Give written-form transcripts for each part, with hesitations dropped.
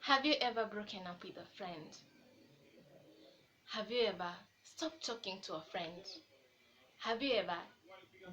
Have you ever broken up with a friend? Have you ever stopped talking to a friend? Have you ever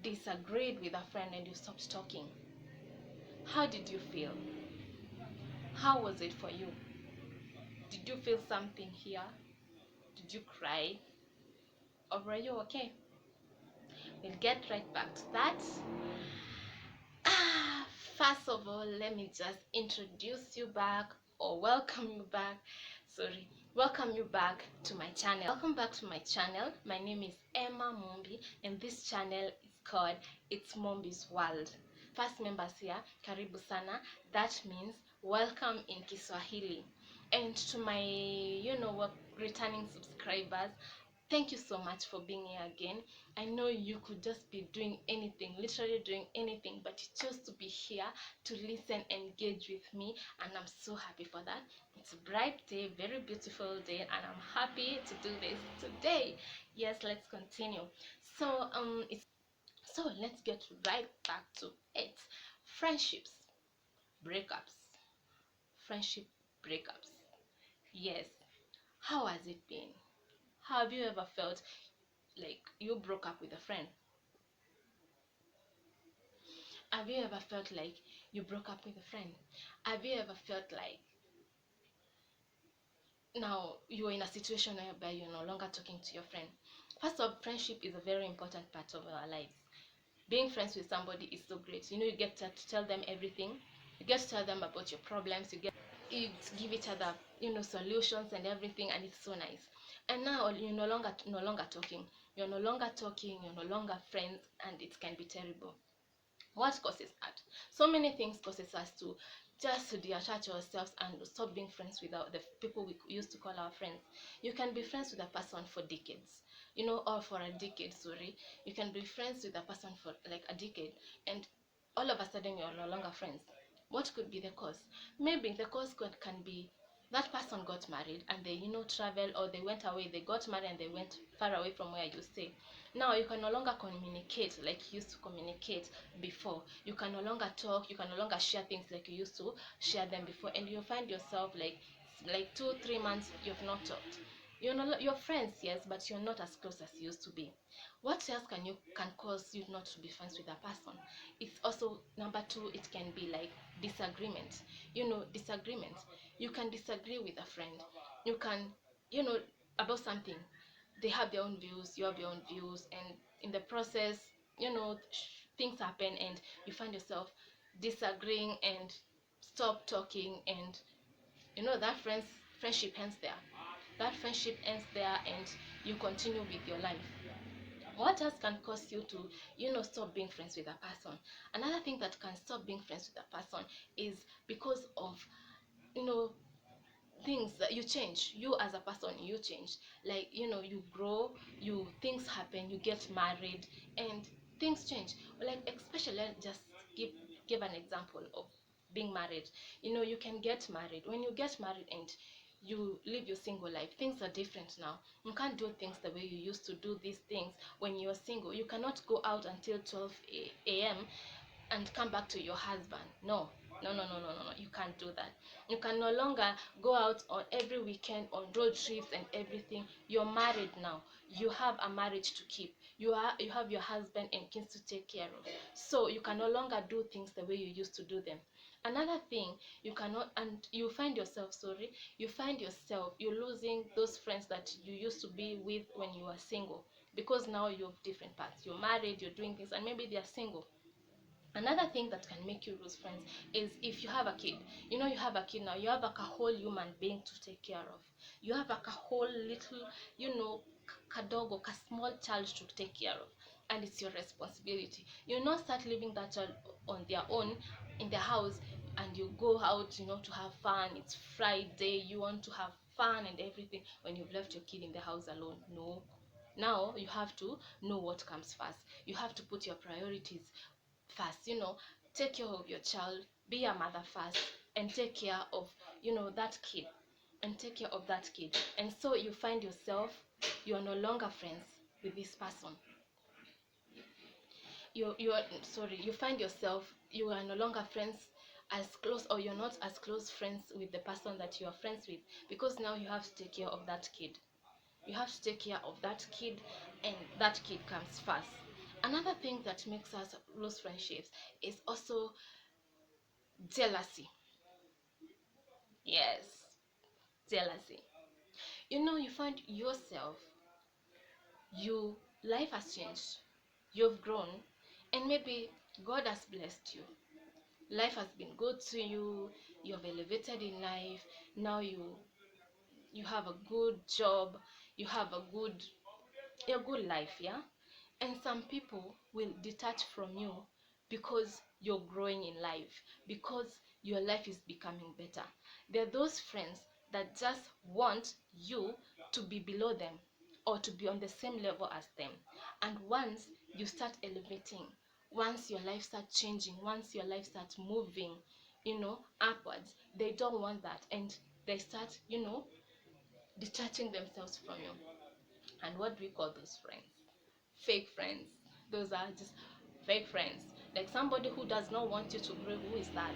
disagreed with a friend and you stopped talking? How did you feel? How was it for you? Did you feel something here? Did you cry? Or were you okay? We'll get right back to that. First of all, let me just introduce you back or welcome you back. Welcome you back to my channel. Welcome back to my channel. My name is Emma Mombi, and this channel is called It's Mombi's World. First members here, karibu sana. That means welcome in Kiswahili. And to my, returning subscribers, thank you so much for being here again. I know you could just be doing anything, literally doing anything, but you chose to be here to listen and engage with me, and I'm so happy for that. It's a bright day, very beautiful day, and I'm happy to do this today. Yes, let's continue. So let's get right back to it. Friendships, breakups, friendship breakups. Yes, how has it been? Have you ever felt like you broke up with a friend? Have you ever felt like you broke up with a friend? Have you ever felt like now you're in a situation whereby you're no longer talking to your friend? First of all, friendship is a very important part of our lives. Being friends with somebody is so great. You get to tell them everything. You get to tell them about your problems. You give each other, solutions and everything, and it's so nice. And now you're no longer talking. You're no longer talking. You're no longer friends, and it can be terrible. What causes that? So many things causes us to just detach ourselves and stop being friends with the people we used to call our friends. You can be friends with a person for decades, or for a decade, sorry. You can be friends with a person for like a decade, and all of a sudden you're no longer friends. What could be the cause? Maybe the cause can be that person got married and they travel, or they went away, they got married and they went far away from where you stay. Now you can no longer communicate like you used to communicate before. You can no longer talk, you can no longer share things like you used to share them before, and you find yourself like 2-3 months you've not talked. You're friends, yes, but you're not as close as you used to be. What else can cause you not to be friends with a person? It's also number two. It can be like disagreement. Disagreement. You can disagree with a friend. You can, about something. They have their own views, you have your own views, and in the process, things happen, and you find yourself disagreeing and stop talking, and that friendship ends there. That friendship ends there, and you continue with your life. What else can cause you to stop being friends with a person? Another thing that can stop being friends with a person is because of things that you change. You as a person, you change. Like you grow, things happen, you get married, and things change. Like, especially, let's just give an example of being married. You can get married. When you get married and you live your single life, things are different now. You can't do things the way you used to do these things when you're single. You cannot go out until 12 a.m. and come back to your husband. No, no, no, no, no, no, no. You can't do that. You can no longer go out on every weekend on road trips and everything. You're married now. You have a marriage to keep. You have your husband and kids to take care of. So you can no longer do things the way you used to do them. Another thing, you cannot, and you find yourself you're losing those friends that you used to be with when you were single, because now you have different paths. You're married, you're doing things, and maybe they're single. Another thing that can make you lose friends is if you have a kid. You have a kid now. You have like a whole human being to take care of. You have like a whole little, kadogo, a small child to take care of, and it's your responsibility. You not start leaving that child on their own in the house, and you go out, to have fun. It's Friday. You want to have fun and everything when you've left your kid in the house alone. No. Now you have to know what comes first. You have to put your priorities first. Take care of your child, be a mother first, and take care of that kid, and so you find yourself, you are no longer friends with this person. You find yourself, you are no longer friends as close, or you're not as close friends with the person that you're friends with, because now you have to take care of that kid. You have to take care of that kid, and that kid comes first. Another thing that makes us lose friendships is also jealousy. Yes, jealousy. You find yourself, you life has changed, you've grown, and maybe God has blessed you. Life has been good to you, you have elevated in life. Now you have a good job, you have a good life, yeah. And some people will detach from you because you're growing in life, because your life is becoming better. There are those friends that just want you to be below them, or to be on the same level as them. And once you start elevating, once your life starts changing, once your life starts moving, upwards, they don't want that, and they start, detaching themselves from you. And what do we call those friends? Fake friends. Those are just fake friends. Like somebody who does not want you to grow. Who is that?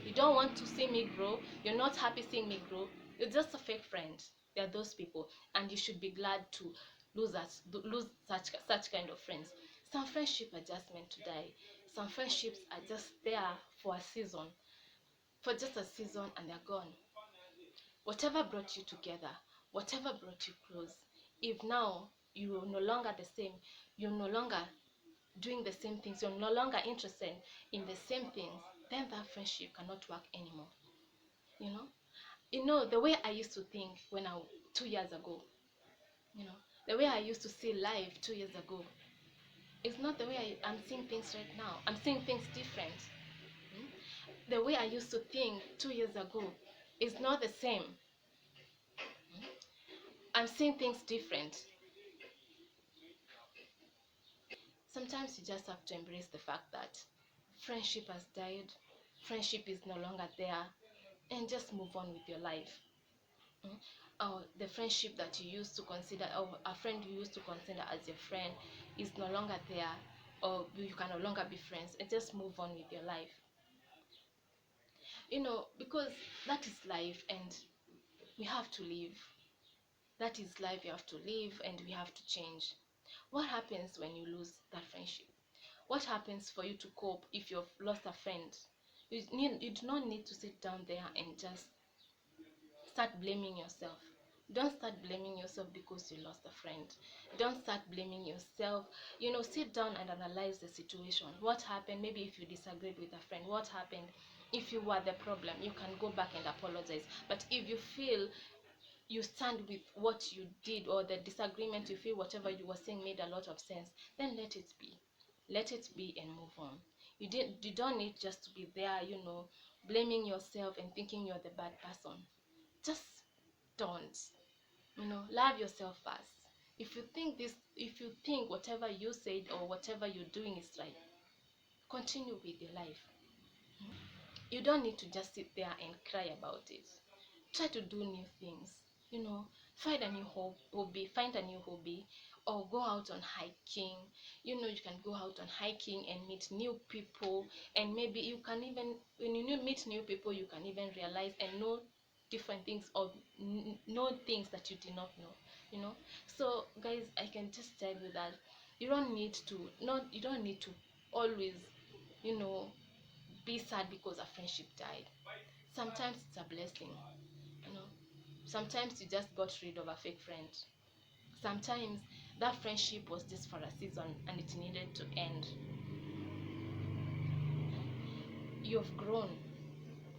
You don't want to see me grow, you're not happy seeing me grow, you're just a fake friend. There are those people, and you should be glad to lose such kind of friends. Some friendships are just meant to die. Some friendships are just there for a season, for just a season, and they're gone. Whatever brought you together, whatever brought you close, if now you're no longer the same, you're no longer doing the same things, you're no longer interested in the same things, then that friendship cannot work anymore. You know, the way I used to think 2 years ago, you know, the way I used to see life 2 years ago is not the way I'm seeing things right now. I'm seeing things different. The way I used to think 2 years ago is not the same. I'm seeing things different. Sometimes you just have to embrace the fact that friendship has died, friendship is no longer there, and just move on with your life. Or the friendship that you used to consider, or a friend you used to consider as your friend, is no longer there, or you can no longer be friends, and just move on with your life. Because that is life, and we have to live. That is life, you have to live, and we have to change. What happens when you lose that friendship? What happens for you to cope if you've lost a friend? You do not need to sit down there and just start blaming yourself. Don't start blaming yourself because you lost a friend. Don't start blaming yourself. Sit down and analyze the situation. What happened? Maybe if you disagreed with a friend, what happened? If you were the problem, you can go back and apologize. But if you feel you stand with what you did, or the disagreement, you feel whatever you were saying made a lot of sense, then let it be. Let it be and move on. You don't need just to be there, blaming yourself and thinking you're the bad person. Just don't. Love yourself first. If you think whatever you said or whatever you're doing is right, continue with your life. You don't need to just sit there and cry about it. Try to do new things. Find a new hobby, or go out on hiking. You can go out on hiking and meet new people, and maybe you can even, when you meet new people, you can even realize and know different things, or know things that you did not know. So guys, I can just tell you that you don't need to always, you know be sad because a friendship died. Sometimes it's a blessing. you know Sometimes you just got rid of a fake friend. Sometimes that friendship was just for a season and it needed to end. You've grown,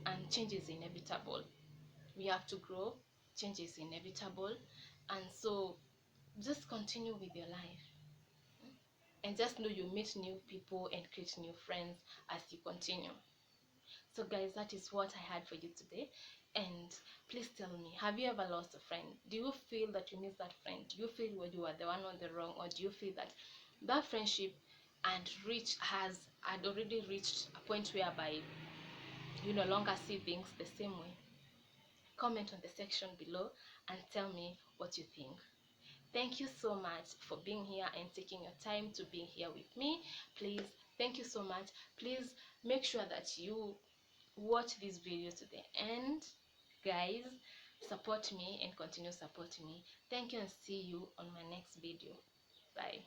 and change is inevitable. We have to grow, change is inevitable. And so just continue with your life, and just know you meet new people and create new friends as you continue. So guys, that is what I had for you today. And please tell me, have you ever lost a friend? Do you feel that you miss that friend? Do you feel when you are the one on the wrong, or do you feel that that friendship had already reached a point whereby you no longer see things the same way? Comment on the section below and tell me what you think. Thank you so much for being here and taking your time to be here with me. Please Thank you so much. Please make sure that you watch this video to the end, guys. Support me and continue supporting me. Thank you, and see you on my next video. Bye.